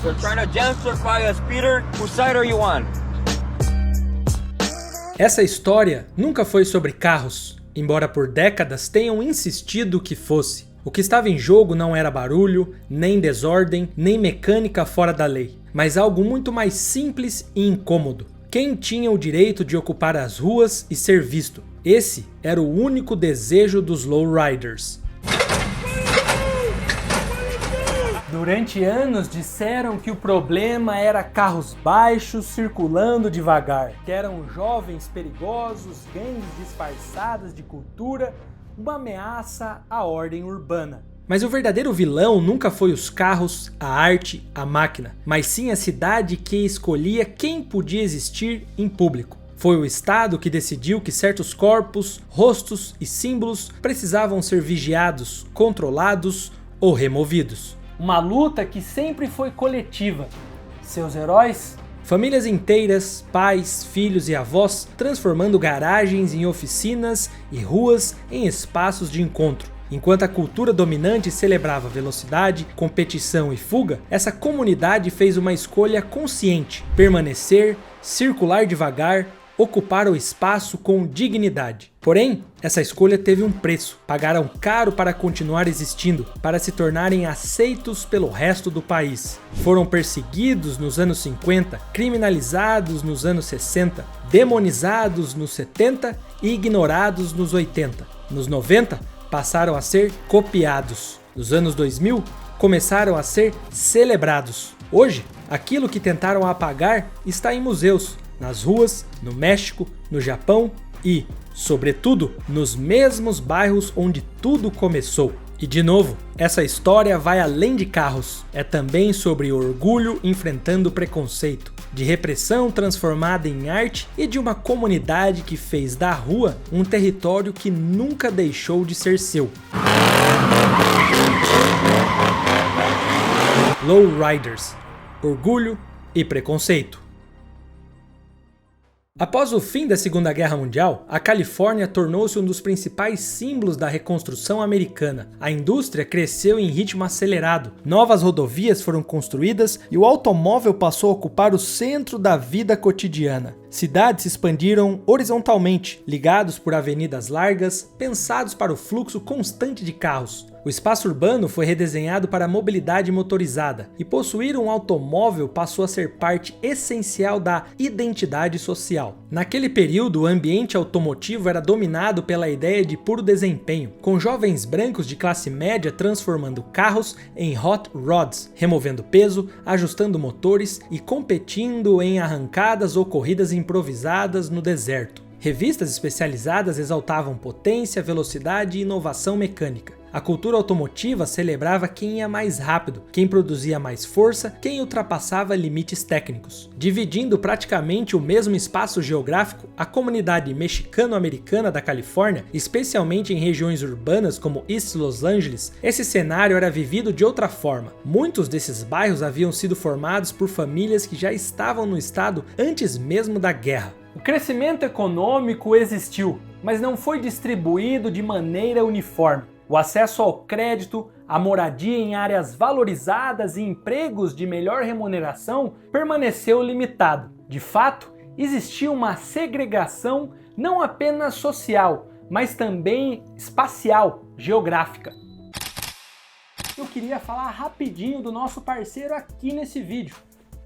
They're trying to gentrify us, Peter. Whose side are you on? Essa história nunca foi sobre carros, embora por décadas tenham insistido que fosse. O que estava em jogo não era barulho, nem desordem, nem mecânica fora da lei, mas algo muito mais simples e incômodo. Quem tinha o direito de ocupar as ruas e ser visto? Esse era o único desejo dos lowriders. Durante anos disseram que o problema era carros baixos circulando devagar, que eram jovens perigosos, gangues disfarçadas de cultura, uma ameaça à ordem urbana. Mas o verdadeiro vilão nunca foi os carros, a arte, a máquina, mas sim a cidade que escolhia quem podia existir em público. Foi o Estado que decidiu que certos corpos, rostos e símbolos precisavam ser vigiados, controlados ou removidos. Uma luta que sempre foi coletiva. Seus heróis? Famílias inteiras, pais, filhos e avós, transformando garagens em oficinas e ruas em espaços de encontro. Enquanto a cultura dominante celebrava velocidade, competição e fuga, essa comunidade fez uma escolha consciente: permanecer, circular devagar, ocupar o espaço com dignidade. Porém, essa escolha teve um preço. Pagaram caro para continuar existindo, para se tornarem aceitos pelo resto do país. Foram perseguidos nos anos 50, criminalizados nos anos 60, demonizados nos 70 e ignorados nos 80. Nos 90, passaram a ser copiados. Nos anos 2000, começaram a ser celebrados. Hoje, aquilo que tentaram apagar está em museus, nas ruas, no México, no Japão e, sobretudo, nos mesmos bairros onde tudo começou. E de novo, essa história vai além de carros. É também sobre orgulho enfrentando preconceito, de repressão transformada em arte e de uma comunidade que fez da rua um território que nunca deixou de ser seu. Lowriders, orgulho e preconceito. Após o fim da Segunda Guerra Mundial, a Califórnia tornou-se um dos principais símbolos da reconstrução americana. A indústria cresceu em ritmo acelerado, novas rodovias foram construídas e o automóvel passou a ocupar o centro da vida cotidiana. Cidades se expandiram horizontalmente, ligados por avenidas largas, pensados para o fluxo constante de carros. O espaço urbano foi redesenhado para a mobilidade motorizada, e possuir um automóvel passou a ser parte essencial da identidade social. Naquele período, o ambiente automotivo era dominado pela ideia de puro desempenho, com jovens brancos de classe média transformando carros em hot rods, removendo peso, ajustando motores e competindo em arrancadas ou corridas improvisadas no deserto. Revistas especializadas exaltavam potência, velocidade e inovação mecânica. A cultura automotiva celebrava quem ia mais rápido, quem produzia mais força, quem ultrapassava limites técnicos. Dividindo praticamente o mesmo espaço geográfico, a comunidade mexicano-americana da Califórnia, especialmente em regiões urbanas como East Los Angeles, esse cenário era vivido de outra forma. Muitos desses bairros haviam sido formados por famílias que já estavam no estado antes mesmo da guerra. O crescimento econômico existiu, mas não foi distribuído de maneira uniforme. O acesso ao crédito, a moradia em áreas valorizadas e empregos de melhor remuneração permaneceu limitado. De fato, existia uma segregação não apenas social, mas também espacial, geográfica. Eu queria falar rapidinho do nosso parceiro aqui nesse vídeo.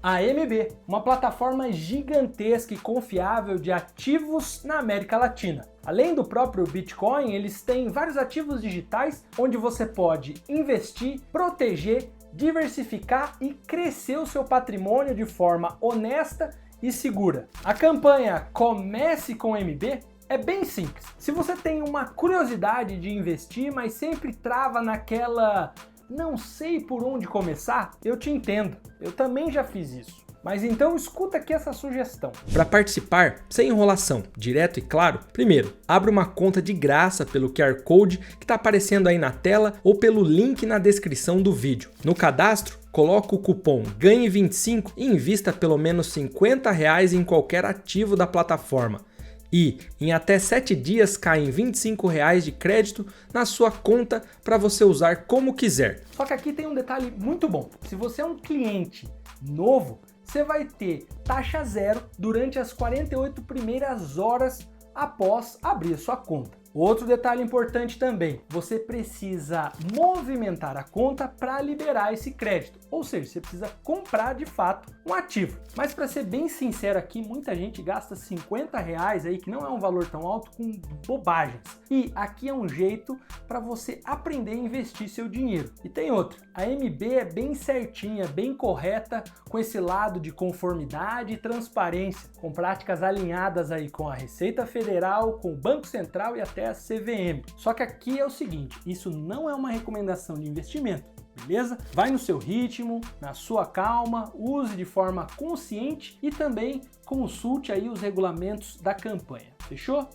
A AMB, uma plataforma gigantesca e confiável de ativos na América Latina. Além do próprio Bitcoin, eles têm vários ativos digitais onde você pode investir, proteger, diversificar e crescer o seu patrimônio de forma honesta e segura. A campanha Comece com AMB é bem simples. Se você tem uma curiosidade de investir, mas sempre trava naquela não sei por onde começar, eu te entendo. Eu também já fiz isso. Mas então escuta aqui essa sugestão. Para participar, sem enrolação, direto e claro, primeiro, abra uma conta de graça pelo QR Code que está aparecendo aí na tela ou pelo link na descrição do vídeo. No cadastro, coloca o cupom GANHE25 e invista pelo menos R$50 em qualquer ativo da plataforma. E, em até 7 dias, caem R$ 25,00 de crédito na sua conta para você usar como quiser. Só que aqui tem um detalhe muito bom. Se você é um cliente novo, você vai ter taxa zero durante as 48 primeiras horas após abrir a sua conta. Outro detalhe importante também, você precisa movimentar a conta para liberar esse crédito, ou seja, você precisa comprar de fato um ativo. Mas para ser bem sincero aqui, muita gente gasta R$50 aí, que não é um valor tão alto, com bobagens. E aqui é um jeito para você aprender a investir seu dinheiro. E tem outro, a MB é bem certinha, bem correta, com esse lado de conformidade e transparência, com práticas alinhadas aí com a Receita Federal, com o Banco Central e até a CVM. Só que aqui é o seguinte, isso não é uma recomendação de investimento, beleza? Vai no seu ritmo, na sua calma, use de forma consciente e também consulte aí os regulamentos da campanha, fechou?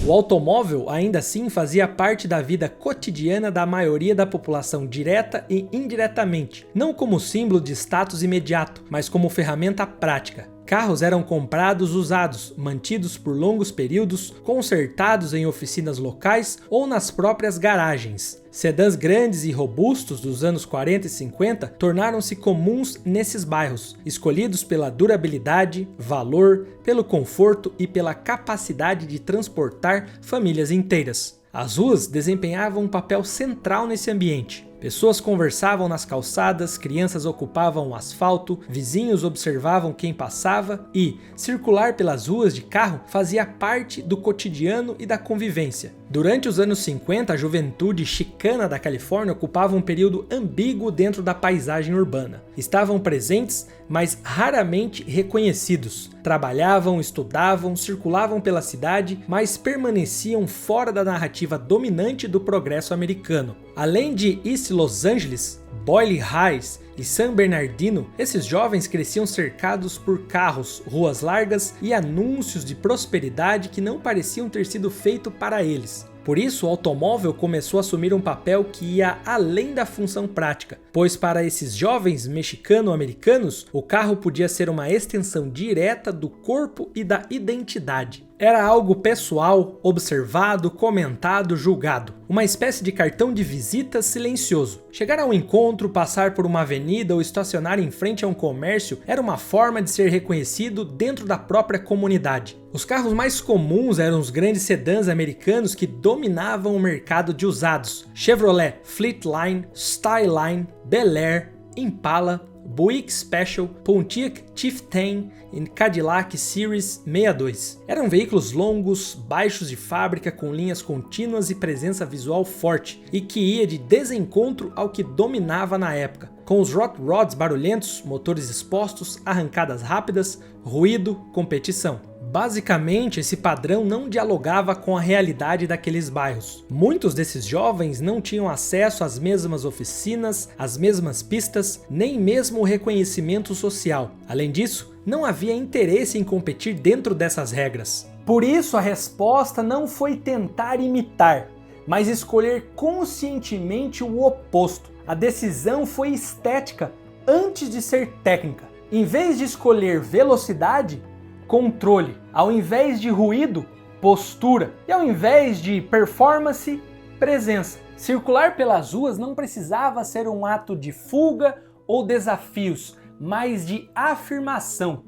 O automóvel ainda assim fazia parte da vida cotidiana da maioria da população direta e indiretamente, não como símbolo de status imediato, mas como ferramenta prática. Carros eram comprados usados, mantidos por longos períodos, consertados em oficinas locais ou nas próprias garagens. Sedãs grandes e robustos dos anos 40 e 50 tornaram-se comuns nesses bairros, escolhidos pela durabilidade, valor, pelo conforto e pela capacidade de transportar famílias inteiras. As ruas desempenhavam um papel central nesse ambiente. Pessoas conversavam nas calçadas, crianças ocupavam o asfalto, vizinhos observavam quem passava e circular pelas ruas de carro fazia parte do cotidiano e da convivência. Durante os anos 50, a juventude chicana da Califórnia ocupava um período ambíguo dentro da paisagem urbana. Estavam presentes, mas raramente reconhecidos. Trabalhavam, estudavam, circulavam pela cidade, mas permaneciam fora da narrativa dominante do progresso americano. Além de East Los Angeles, Boyle Heights e San Bernardino, esses jovens cresciam cercados por carros, ruas largas e anúncios de prosperidade que não pareciam ter sido feitos para eles. Por isso, o automóvel começou a assumir um papel que ia além da função prática, pois para esses jovens mexicano-americanos, o carro podia ser uma extensão direta do corpo e da identidade. Era algo pessoal, observado, comentado, julgado. Uma espécie de cartão de visita silencioso. Chegar a um encontro, passar por uma avenida ou estacionar em frente a um comércio era uma forma de ser reconhecido dentro da própria comunidade. Os carros mais comuns eram os grandes sedãs americanos que dominavam o mercado de usados. Chevrolet Fleetline, Styline, Bel Air, Impala, Buick Special, Pontiac Chieftain e Cadillac Series 62. Eram veículos longos, baixos de fábrica, com linhas contínuas e presença visual forte, e que ia de desencontro ao que dominava na época, com os hot rods barulhentos, motores expostos, arrancadas rápidas, ruído, competição. Basicamente, esse padrão não dialogava com a realidade daqueles bairros. Muitos desses jovens não tinham acesso às mesmas oficinas, às mesmas pistas, nem mesmo o reconhecimento social. Além disso, não havia interesse em competir dentro dessas regras. Por isso, a resposta não foi tentar imitar, mas escolher conscientemente o oposto. A decisão foi estética antes de ser técnica. Em vez de escolher velocidade, controle. Ao invés de ruído, postura. E ao invés de performance, presença. Circular pelas ruas não precisava ser um ato de fuga ou desafios, mas de afirmação.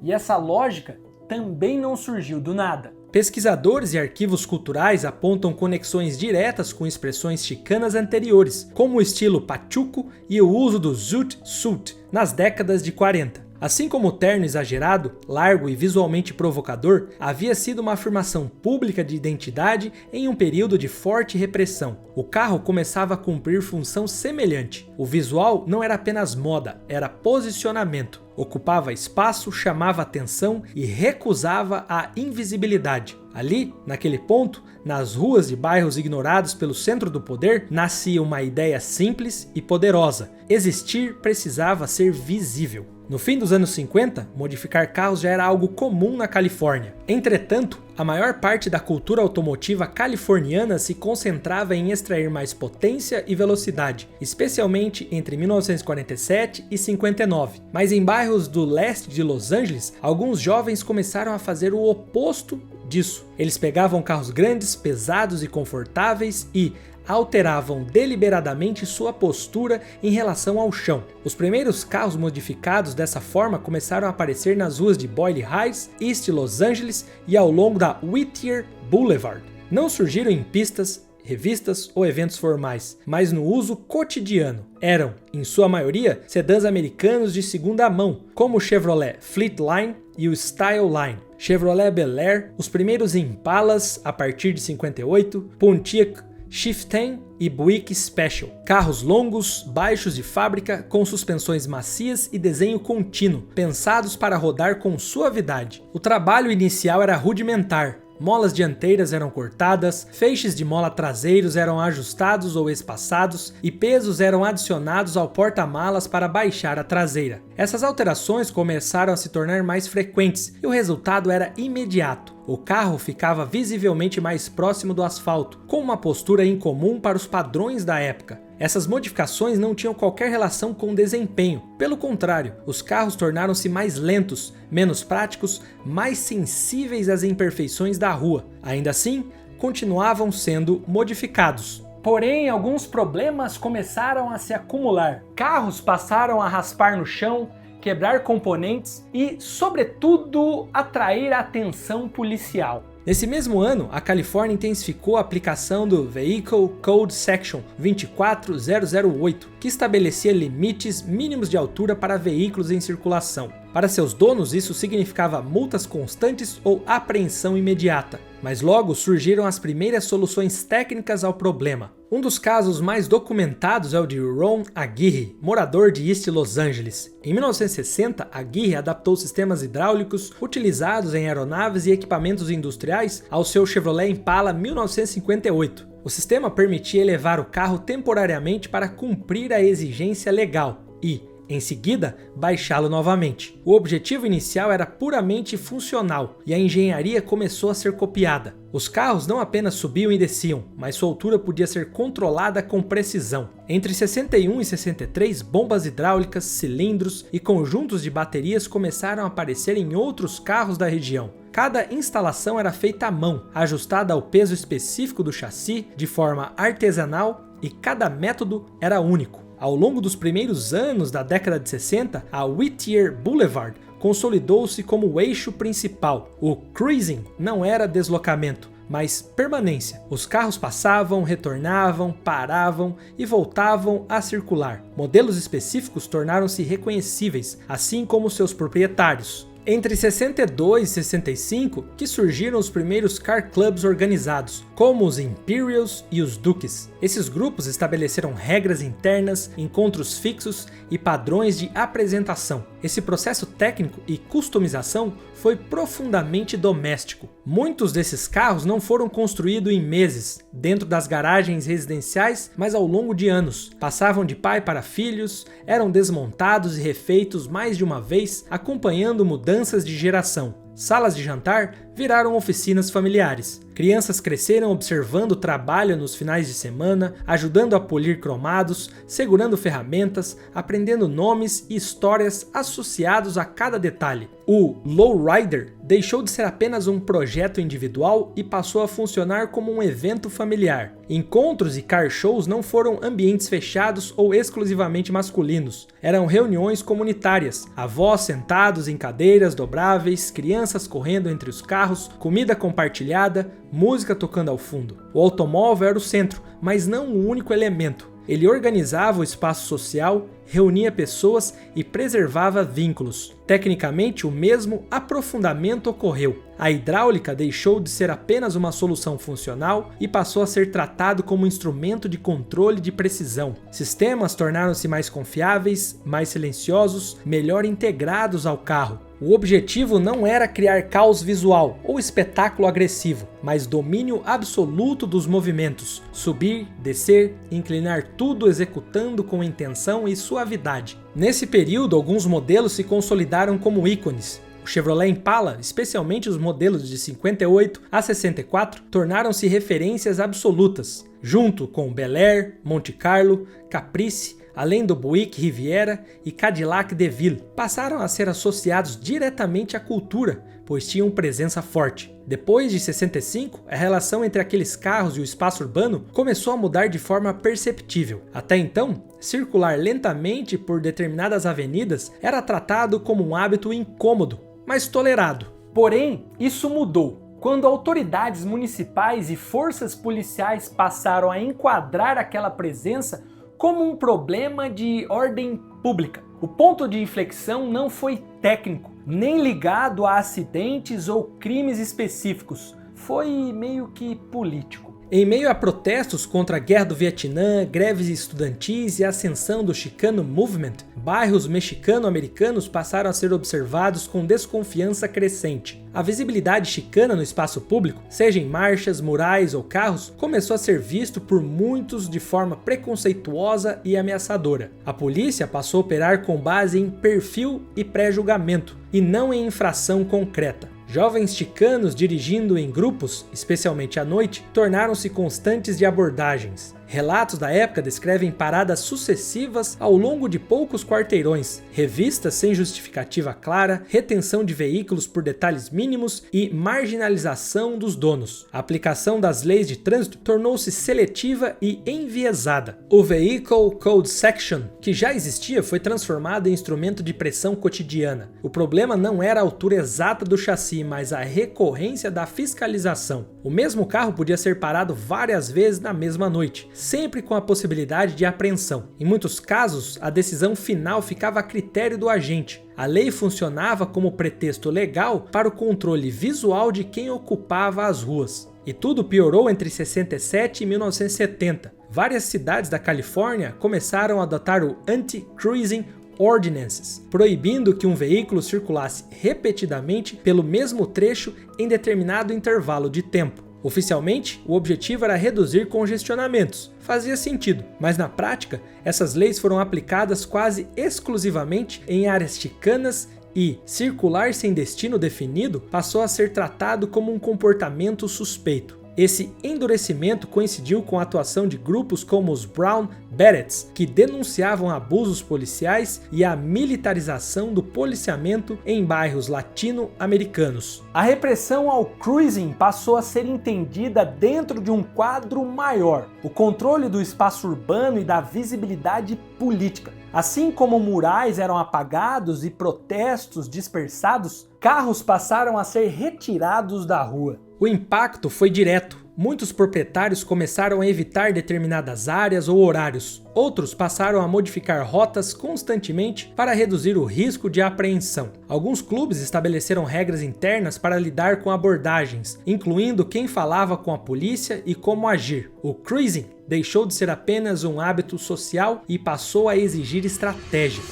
E essa lógica também não surgiu do nada. Pesquisadores e arquivos culturais apontam conexões diretas com expressões chicanas anteriores, como o estilo pachuco e o uso do zoot suit nas décadas de 40. Assim como o terno exagerado, largo e visualmente provocador havia sido uma afirmação pública de identidade em um período de forte repressão, o carro começava a cumprir função semelhante. O visual não era apenas moda, era posicionamento. Ocupava espaço, chamava atenção e recusava a invisibilidade. Ali, naquele ponto, nas ruas de bairros ignorados pelo centro do poder, nascia uma ideia simples e poderosa: existir precisava ser visível. No fim dos anos 50, modificar carros já era algo comum na Califórnia. Entretanto, a maior parte da cultura automotiva californiana se concentrava em extrair mais potência e velocidade, especialmente entre 1947 e 59. Mas em bairros do leste de Los Angeles, alguns jovens começaram a fazer o oposto disso. Eles pegavam carros grandes, pesados e confortáveis e alteravam deliberadamente sua postura em relação ao chão. Os primeiros carros modificados dessa forma começaram a aparecer nas ruas de Boyle Heights, East Los Angeles e ao longo da Whittier Boulevard. Não surgiram em pistas, revistas ou eventos formais, mas no uso cotidiano. Eram, em sua maioria, sedãs americanos de segunda mão, como o Chevrolet Fleetline e o Styleline, Chevrolet Bel Air, os primeiros Impalas a partir de 58, Pontiac Chieftain e Buick Special. Carros longos, baixos de fábrica, com suspensões macias e desenho contínuo, pensados para rodar com suavidade. O trabalho inicial era rudimentar. Molas dianteiras eram cortadas, feixes de mola traseiros eram ajustados ou espaçados e pesos eram adicionados ao porta-malas para baixar a traseira. Essas alterações começaram a se tornar mais frequentes e o resultado era imediato. O carro ficava visivelmente mais próximo do asfalto, com uma postura incomum para os padrões da época. Essas modificações não tinham qualquer relação com desempenho. Pelo contrário, os carros tornaram-se mais lentos, menos práticos, mais sensíveis às imperfeições da rua. Ainda assim, continuavam sendo modificados. Porém, alguns problemas começaram a se acumular. Carros passaram a raspar no chão, quebrar componentes e, sobretudo, atrair a atenção policial. Nesse mesmo ano, a Califórnia intensificou a aplicação do Vehicle Code Section 24008, que estabelecia limites mínimos de altura para veículos em circulação. Para seus donos, isso significava multas constantes ou apreensão imediata. Mas logo surgiram as primeiras soluções técnicas ao problema. Um dos casos mais documentados é o de Ron Aguirre, morador de East Los Angeles. Em 1960, Aguirre adaptou sistemas hidráulicos utilizados em aeronaves e equipamentos industriais ao seu Chevrolet Impala 1958. O sistema permitia elevar o carro temporariamente para cumprir a exigência legal e, em seguida, baixá-lo novamente. O objetivo inicial era puramente funcional e a engenharia começou a ser copiada. Os carros não apenas subiam e desciam, mas sua altura podia ser controlada com precisão. Entre 61 e 63, bombas hidráulicas, cilindros e conjuntos de baterias começaram a aparecer em outros carros da região. Cada instalação era feita à mão, ajustada ao peso específico do chassi, de forma artesanal, e cada método era único. Ao longo dos primeiros anos da década de 60, a Whittier Boulevard consolidou-se como o eixo principal. O cruising não era deslocamento, mas permanência. Os carros passavam, retornavam, paravam e voltavam a circular. Modelos específicos tornaram-se reconhecíveis, assim como seus proprietários. Entre 62 e 65 que surgiram os primeiros car clubs organizados, como os Imperials e os Dukes. Esses grupos estabeleceram regras internas, encontros fixos e padrões de apresentação. Esse processo técnico e customização foi profundamente doméstico. Muitos desses carros não foram construídos em meses, dentro das garagens residenciais, mas ao longo de anos. Passavam de pai para filhos, eram desmontados e refeitos mais de uma vez, acompanhando mudanças de geração. Salas de jantar viraram oficinas familiares. Crianças cresceram observando o trabalho nos finais de semana, ajudando a polir cromados, segurando ferramentas, aprendendo nomes e histórias associados a cada detalhe. O Lowrider deixou de ser apenas um projeto individual e passou a funcionar como um evento familiar. Encontros e car shows não foram ambientes fechados ou exclusivamente masculinos. Eram reuniões comunitárias, avós sentados em cadeiras dobráveis, crianças correndo entre os carros, comida compartilhada, música tocando ao fundo. O automóvel era o centro, mas não o único elemento. Ele organizava o espaço social reunia pessoas e preservava vínculos. Tecnicamente, o mesmo aprofundamento ocorreu. A hidráulica deixou de ser apenas uma solução funcional e passou a ser tratado como instrumento de controle de precisão. Sistemas tornaram-se mais confiáveis, mais silenciosos, melhor integrados ao carro. O objetivo não era criar caos visual ou espetáculo agressivo, mas domínio absoluto dos movimentos, subir, descer, inclinar tudo executando com intenção e suavidade. Nesse período, alguns modelos se consolidaram como ícones. O Chevrolet Impala, especialmente os modelos de 58 a 64, tornaram-se referências absolutas, junto com Bel Air, Monte Carlo, Caprice, além do Buick Riviera e Cadillac DeVille. Passaram a ser associados diretamente à cultura, pois tinham presença forte. Depois de 65, a relação entre aqueles carros e o espaço urbano começou a mudar de forma perceptível. Até então, circular lentamente por determinadas avenidas era tratado como um hábito incômodo, mas tolerado. Porém, isso mudou quando autoridades municipais e forças policiais passaram a enquadrar aquela presença como um problema de ordem pública. O ponto de inflexão não foi técnico, nem ligado a acidentes ou crimes específicos, foi meio que político. Em meio a protestos contra a Guerra do Vietnã, greves estudantis e a ascensão do Chicano Movement, bairros mexicano-americanos passaram a ser observados com desconfiança crescente. A visibilidade chicana no espaço público, seja em marchas, murais ou carros, começou a ser visto por muitos de forma preconceituosa e ameaçadora. A polícia passou a operar com base em perfil e pré-julgamento, e não em infração concreta. Jovens chicanos dirigindo em grupos, especialmente à noite, tornaram-se constantes de abordagens. Relatos da época descrevem paradas sucessivas ao longo de poucos quarteirões, revistas sem justificativa clara, retenção de veículos por detalhes mínimos e marginalização dos donos. A aplicação das leis de trânsito tornou-se seletiva e enviesada. O Vehicle Code Section, que já existia, foi transformado em instrumento de pressão cotidiana. O problema não era a altura exata do chassi, mas a recorrência da fiscalização. O mesmo carro podia ser parado várias vezes na mesma noite, sempre com a possibilidade de apreensão. Em muitos casos, a decisão final ficava a critério do agente. A lei funcionava como pretexto legal para o controle visual de quem ocupava as ruas. E tudo piorou entre 67 e 1970. Várias cidades da Califórnia começaram a adotar o Anti-Cruising Ordinances, proibindo que um veículo circulasse repetidamente pelo mesmo trecho em determinado intervalo de tempo. Oficialmente, o objetivo era reduzir congestionamentos. Fazia sentido, mas na prática, essas leis foram aplicadas quase exclusivamente em áreas chicanas e circular sem destino definido passou a ser tratado como um comportamento suspeito. Esse endurecimento coincidiu com a atuação de grupos como os Brown Berets, que denunciavam abusos policiais e a militarização do policiamento em bairros latino-americanos. A repressão ao cruising passou a ser entendida dentro de um quadro maior: o controle do espaço urbano e da visibilidade política. Assim como murais eram apagados e protestos dispersados, carros passaram a ser retirados da rua. O impacto foi direto. Muitos proprietários começaram a evitar determinadas áreas ou horários. Outros passaram a modificar rotas constantemente para reduzir o risco de apreensão. Alguns clubes estabeleceram regras internas para lidar com abordagens, incluindo quem falava com a polícia e como agir. O cruising deixou de ser apenas um hábito social e passou a exigir estratégia.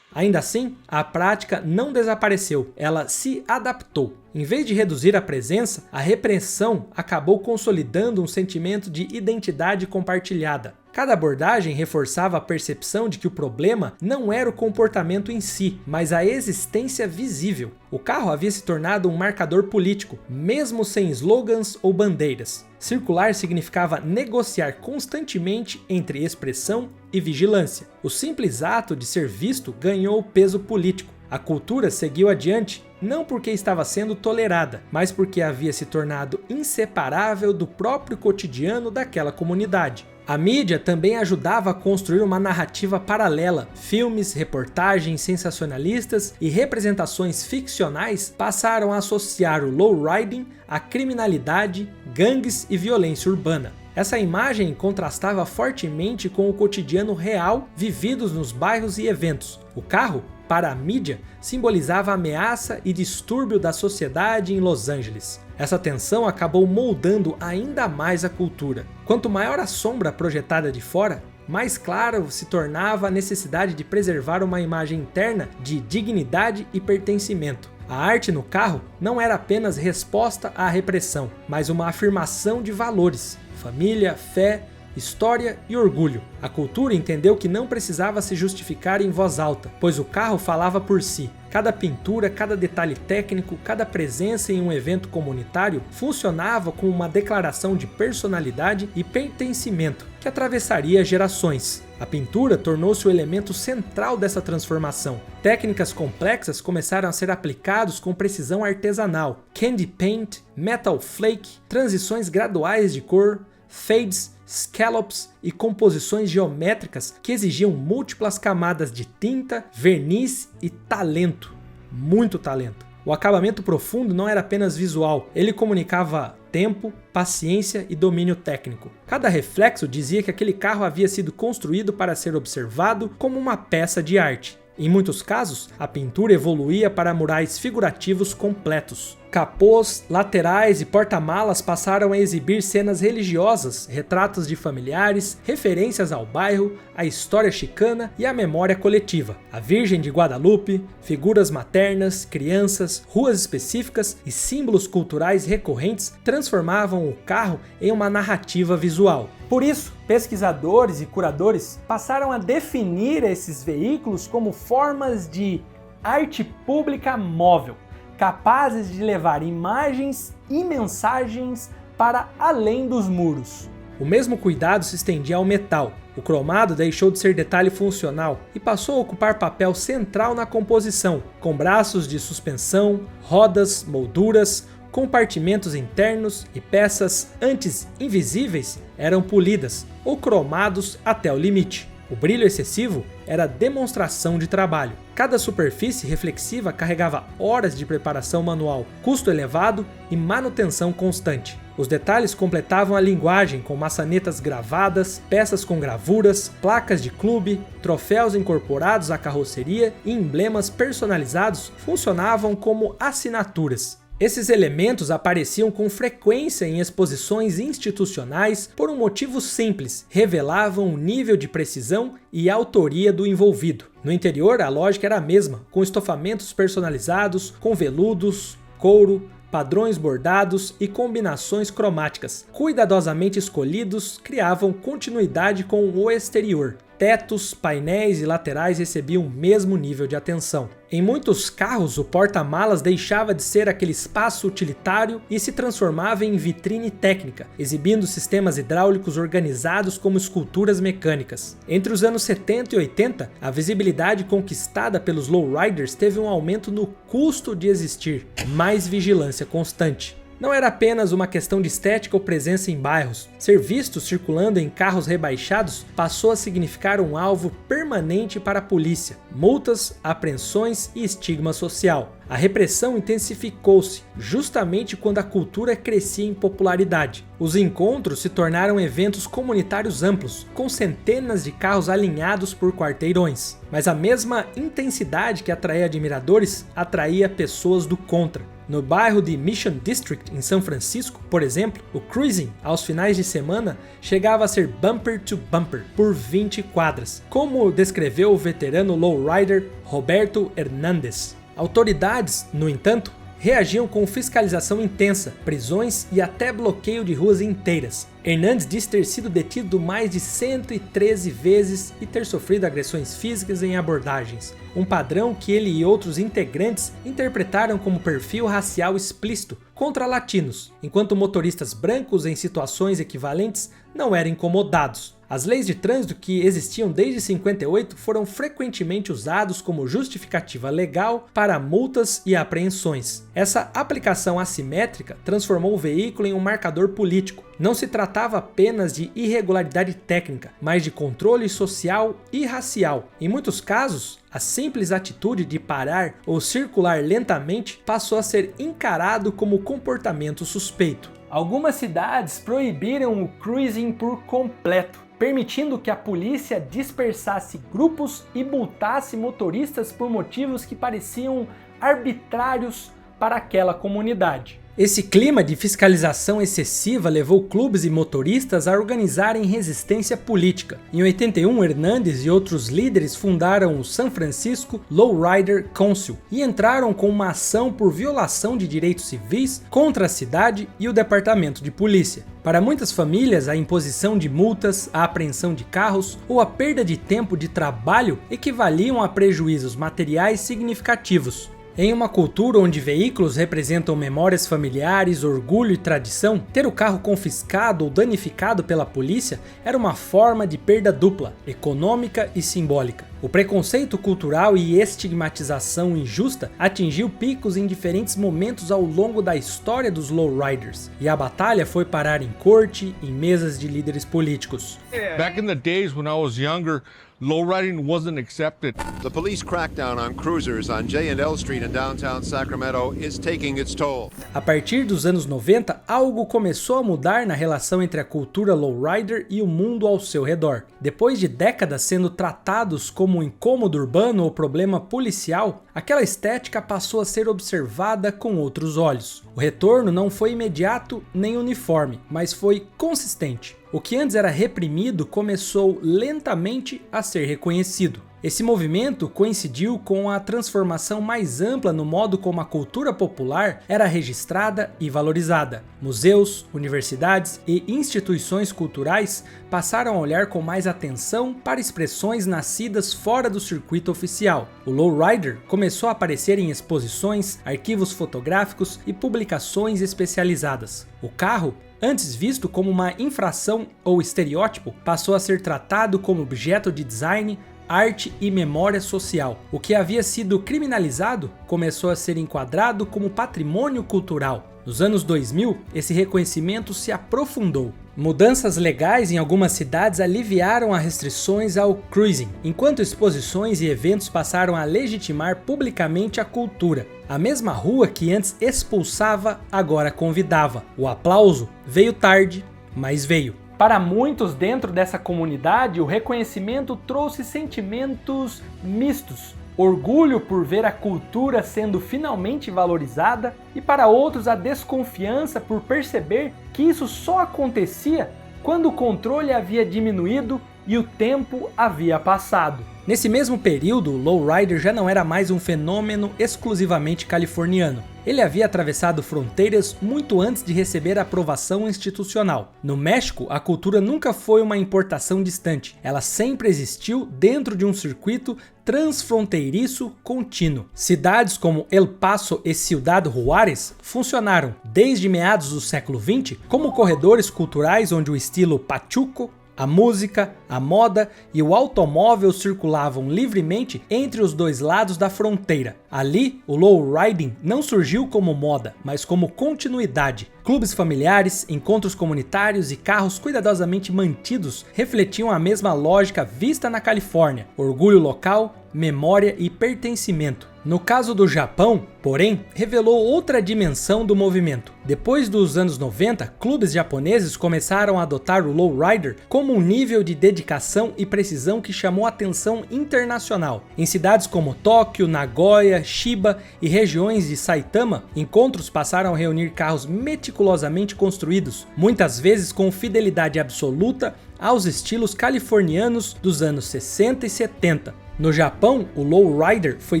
Ainda assim, a prática não desapareceu, ela se adaptou. Em vez de reduzir a presença, a repressão acabou consolidando um sentimento de identidade compartilhada. Cada abordagem reforçava a percepção de que o problema não era o comportamento em si, mas a existência visível. O carro havia se tornado um marcador político, mesmo sem slogans ou bandeiras. Circular significava negociar constantemente entre expressão e vigilância. O simples ato de ser visto ganhou peso político. A cultura seguiu adiante não porque estava sendo tolerada, mas porque havia se tornado inseparável do próprio cotidiano daquela comunidade. A mídia também ajudava a construir uma narrativa paralela. Filmes, reportagens sensacionalistas e representações ficcionais passaram a associar o lowriding à criminalidade, gangues e violência urbana. Essa imagem contrastava fortemente com o cotidiano real vividos nos bairros e eventos. O carro, para a mídia, simbolizava ameaça e distúrbio da sociedade em Los Angeles. Essa tensão acabou moldando ainda mais a cultura. Quanto maior a sombra projetada de fora, mais clara se tornava a necessidade de preservar uma imagem interna de dignidade e pertencimento. A arte no carro não era apenas resposta à repressão, mas uma afirmação de valores: família, fé, história e orgulho. A cultura entendeu que não precisava se justificar em voz alta, pois o carro falava por si. Cada pintura, cada detalhe técnico, cada presença em um evento comunitário funcionava como uma declaração de personalidade e pertencimento que atravessaria gerações. A pintura tornou-se o elemento central dessa transformação. Técnicas complexas começaram a ser aplicadas com precisão artesanal. Candy paint, metal flake, transições graduais de cor, fades, scallops e composições geométricas que exigiam múltiplas camadas de tinta, verniz e talento. Muito talento. O acabamento profundo não era apenas visual, ele comunicava tempo, paciência e domínio técnico. Cada reflexo dizia que aquele carro havia sido construído para ser observado como uma peça de arte. Em muitos casos, a pintura evoluía para murais figurativos completos. Capôs, laterais e porta-malas passaram a exibir cenas religiosas, retratos de familiares, referências ao bairro, à história chicana e à memória coletiva. A Virgem de Guadalupe, figuras maternas, crianças, ruas específicas e símbolos culturais recorrentes transformavam o carro em uma narrativa visual. Por isso, pesquisadores e curadores passaram a definir esses veículos como formas de arte pública móvel, capazes de levar imagens e mensagens para além dos muros. O mesmo cuidado se estendia ao metal. O cromado deixou de ser detalhe funcional e passou a ocupar papel central na composição, com braços de suspensão, rodas, molduras, compartimentos internos e peças antes invisíveis eram polidas ou cromados até o limite. O brilho excessivo era demonstração de trabalho. Cada superfície reflexiva carregava horas de preparação manual, custo elevado e manutenção constante. Os detalhes completavam a linguagem com maçanetas gravadas, peças com gravuras, placas de clube, troféus incorporados à carroceria e emblemas personalizados funcionavam como assinaturas. Esses elementos apareciam com frequência em exposições institucionais por um motivo simples: revelavam o nível de precisão e autoria do envolvido. No interior, a lógica era a mesma, com estofamentos personalizados, com veludos, couro, padrões bordados e combinações cromáticas, cuidadosamente escolhidos, criavam continuidade com o exterior. Tetos, painéis e laterais recebiam o mesmo nível de atenção. Em muitos carros, o porta-malas deixava de ser aquele espaço utilitário e se transformava em vitrine técnica, exibindo sistemas hidráulicos organizados como esculturas mecânicas. Entre os anos 70 e 80, a visibilidade conquistada pelos lowriders teve um aumento no custo de existir, mais vigilância constante. Não era apenas uma questão de estética ou presença em bairros. Ser visto circulando em carros rebaixados passou a significar um alvo permanente para a polícia, multas, apreensões e estigma social. A repressão intensificou-se justamente quando a cultura crescia em popularidade. Os encontros se tornaram eventos comunitários amplos, com centenas de carros alinhados por quarteirões. Mas a mesma intensidade que atraía admiradores atraía pessoas do contra. No bairro de Mission District, em São Francisco, por exemplo, o cruising, aos finais de semana, chegava a ser bumper to bumper, por 20 quadras, como descreveu o veterano lowrider Roberto Hernández. Autoridades, no entanto, reagiam com fiscalização intensa, prisões e até bloqueio de ruas inteiras. Hernandes disse ter sido detido mais de 113 vezes e ter sofrido agressões físicas em abordagens, um padrão que ele e outros integrantes interpretaram como perfil racial explícito contra latinos, enquanto motoristas brancos em situações equivalentes não eram incomodados. As leis de trânsito que existiam desde 58 foram frequentemente usados como justificativa legal para multas e apreensões. Essa aplicação assimétrica transformou o veículo em um marcador político. Não se tratava apenas de irregularidade técnica, mas de controle social e racial. Em muitos casos, a simples atitude de parar ou circular lentamente passou a ser encarado como comportamento suspeito. Algumas cidades proibiram o cruising por completo, permitindo que a polícia dispersasse grupos e multasse motoristas por motivos que pareciam arbitrários para aquela comunidade. Esse clima de fiscalização excessiva levou clubes e motoristas a organizarem resistência política. Em 81, Hernandes e outros líderes fundaram o San Francisco Lowrider Council e entraram com uma ação por violação de direitos civis contra a cidade e o departamento de polícia. Para muitas famílias, a imposição de multas, a apreensão de carros ou a perda de tempo de trabalho equivaliam a prejuízos materiais significativos. Em uma cultura onde veículos representam memórias familiares, orgulho e tradição, ter o carro confiscado ou danificado pela polícia era uma forma de perda dupla, econômica e simbólica. O preconceito cultural e estigmatização injusta atingiu picos em diferentes momentos ao longo da história dos lowriders, e a batalha foi parar em corte, em mesas de líderes políticos. Back in the days when I was younger, lowriding wasn't accepted. The police crackdown on cruisers on J&L Street in downtown Sacramento is taking its toll. A partir dos anos 90, algo começou a mudar na relação entre a cultura lowrider e o mundo ao seu redor. Depois de décadas sendo tratados como um incômodo urbano ou problema policial, aquela estética passou a ser observada com outros olhos. O retorno não foi imediato nem uniforme, mas foi consistente. O que antes era reprimido começou lentamente a ser reconhecido. Esse movimento coincidiu com a transformação mais ampla no modo como a cultura popular era registrada e valorizada. Museus, universidades e instituições culturais passaram a olhar com mais atenção para expressões nascidas fora do circuito oficial. O lowrider começou a aparecer em exposições, arquivos fotográficos e publicações especializadas. O carro, antes visto como uma infração ou estereótipo, passou a ser tratado como objeto de design, arte e memória social. O que havia sido criminalizado começou a ser enquadrado como patrimônio cultural. Nos anos 2000, esse reconhecimento se aprofundou. Mudanças legais em algumas cidades aliviaram as restrições ao cruising, enquanto exposições e eventos passaram a legitimar publicamente a cultura. A mesma rua que antes expulsava, agora convidava. O aplauso veio tarde, mas veio. Para muitos dentro dessa comunidade, o reconhecimento trouxe sentimentos mistos. Orgulho por ver a cultura sendo finalmente valorizada, e para outros a desconfiança por perceber que isso só acontecia quando o controle havia diminuído e o tempo havia passado. Nesse mesmo período, o lowrider já não era mais um fenômeno exclusivamente californiano. Ele havia atravessado fronteiras muito antes de receber aprovação institucional. No México, a cultura nunca foi uma importação distante. Ela sempre existiu dentro de um circuito transfronteiriço contínuo. Cidades como El Paso e Ciudad Juárez funcionaram, desde meados do século XX, como corredores culturais onde o estilo pachuco, a música, a moda e o automóvel circulavam livremente entre os dois lados da fronteira. Ali, o lowriding não surgiu como moda, mas como continuidade. Clubes familiares, encontros comunitários e carros cuidadosamente mantidos refletiam a mesma lógica vista na Califórnia: orgulho local, memória e pertencimento. No caso do Japão, porém, revelou outra dimensão do movimento. Depois dos anos 90, clubes japoneses começaram a adotar o lowrider como um nível de dedicação e precisão que chamou a atenção internacional. Em cidades como Tóquio, Nagoya, Chiba e regiões de Saitama, encontros passaram a reunir carros meticulosamente construídos, muitas vezes com fidelidade absoluta aos estilos californianos dos anos 60 e 70. No Japão, o lowrider foi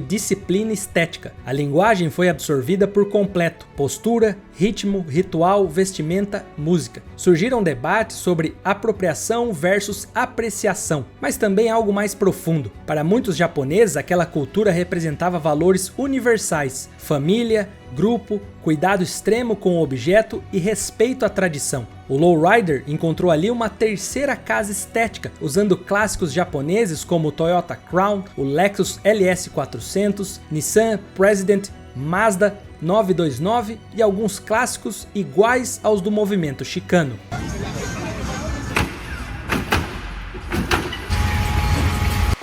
disciplina estética. A linguagem foi absorvida por completo: postura, ritmo, ritual, vestimenta, música. Surgiram debates sobre apropriação versus apreciação, mas também algo mais profundo. Para muitos japoneses, aquela cultura representava valores universais: família, grupo, cuidado extremo com o objeto e respeito à tradição. O lowrider encontrou ali uma terceira casa estética, usando clássicos japoneses como o Toyota Crown, o Lexus LS400, Nissan President, Mazda 929 e alguns clássicos iguais aos do movimento chicano.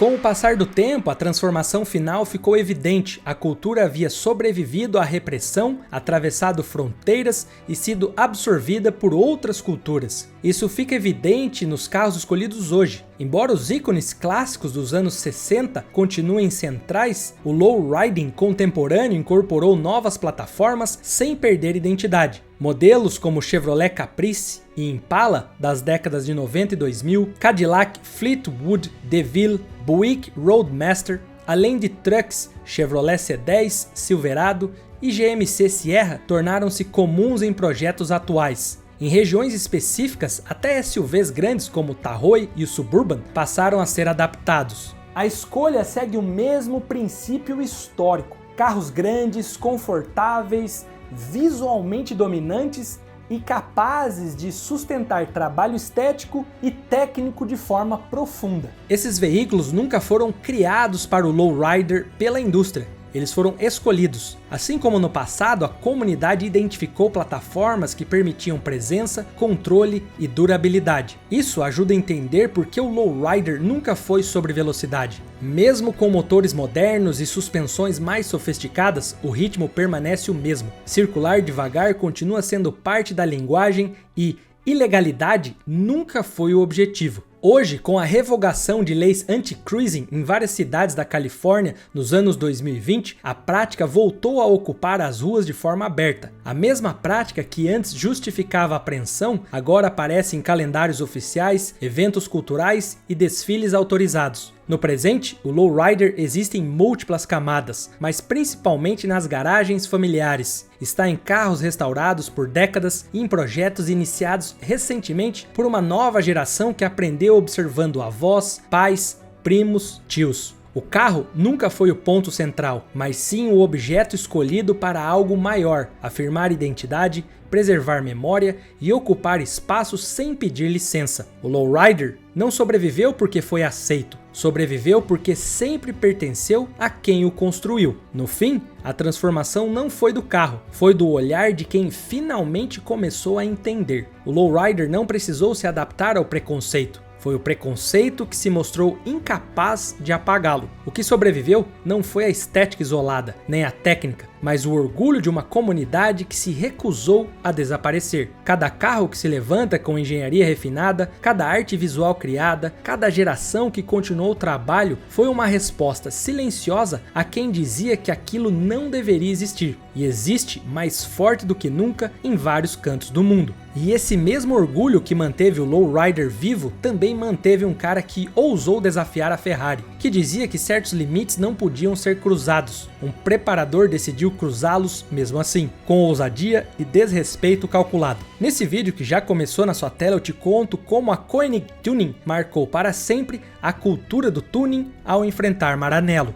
Com o passar do tempo, a transformação final ficou evidente. A cultura havia sobrevivido à repressão, atravessado fronteiras e sido absorvida por outras culturas. Isso fica evidente nos carros escolhidos hoje. Embora os ícones clássicos dos anos 60 continuem centrais, o lowriding contemporâneo incorporou novas plataformas sem perder identidade. Modelos como Chevrolet Caprice e Impala das décadas de 90 e 2000, Cadillac Fleetwood DeVille, Buick Roadmaster, além de trucks Chevrolet C10, Silverado e GMC Sierra tornaram-se comuns em projetos atuais. Em regiões específicas, até SUVs grandes como o Tahoe e o Suburban passaram a ser adaptados. A escolha segue o mesmo princípio histórico: carros grandes, confortáveis, visualmente dominantes e capazes de sustentar trabalho estético e técnico de forma profunda. Esses veículos nunca foram criados para o lowrider pela indústria. Eles foram escolhidos. Assim como no passado, a comunidade identificou plataformas que permitiam presença, controle e durabilidade. Isso ajuda a entender por que o lowrider nunca foi sobre velocidade. Mesmo com motores modernos e suspensões mais sofisticadas, o ritmo permanece o mesmo. Circular devagar continua sendo parte da linguagem e ilegalidade nunca foi o objetivo. Hoje, com a revogação de leis anti-cruising em várias cidades da Califórnia nos anos 2020, a prática voltou a ocupar as ruas de forma aberta. A mesma prática que antes justificava a apreensão, agora aparece em calendários oficiais, eventos culturais e desfiles autorizados. No presente, o lowrider existe em múltiplas camadas, mas principalmente nas garagens familiares. Está em carros restaurados por décadas e em projetos iniciados recentemente por uma nova geração que aprendeu observando avós, pais, primos, tios. O carro nunca foi o ponto central, mas sim o objeto escolhido para algo maior: afirmar identidade, preservar memória e ocupar espaço sem pedir licença. O lowrider não sobreviveu porque foi aceito, sobreviveu porque sempre pertenceu a quem o construiu. No fim, a transformação não foi do carro, foi do olhar de quem finalmente começou a entender. O lowrider não precisou se adaptar ao preconceito. Foi o preconceito que se mostrou incapaz de apagá-lo. O que sobreviveu não foi a estética isolada, nem a técnica, mas o orgulho de uma comunidade que se recusou a desaparecer. Cada carro que se levanta com engenharia refinada, cada arte visual criada, cada geração que continuou o trabalho foi uma resposta silenciosa a quem dizia que aquilo não deveria existir. E existe mais forte do que nunca em vários cantos do mundo. E esse mesmo orgulho que manteve o lowrider vivo também manteve um cara que ousou desafiar a Ferrari, que dizia que certos limites não podiam ser cruzados. Um preparador decidiu cruzá-los mesmo assim, com ousadia e desrespeito calculado. Nesse vídeo que já começou na sua tela, eu te conto como a Koenig Tuning marcou para sempre a cultura do tuning ao enfrentar Maranello.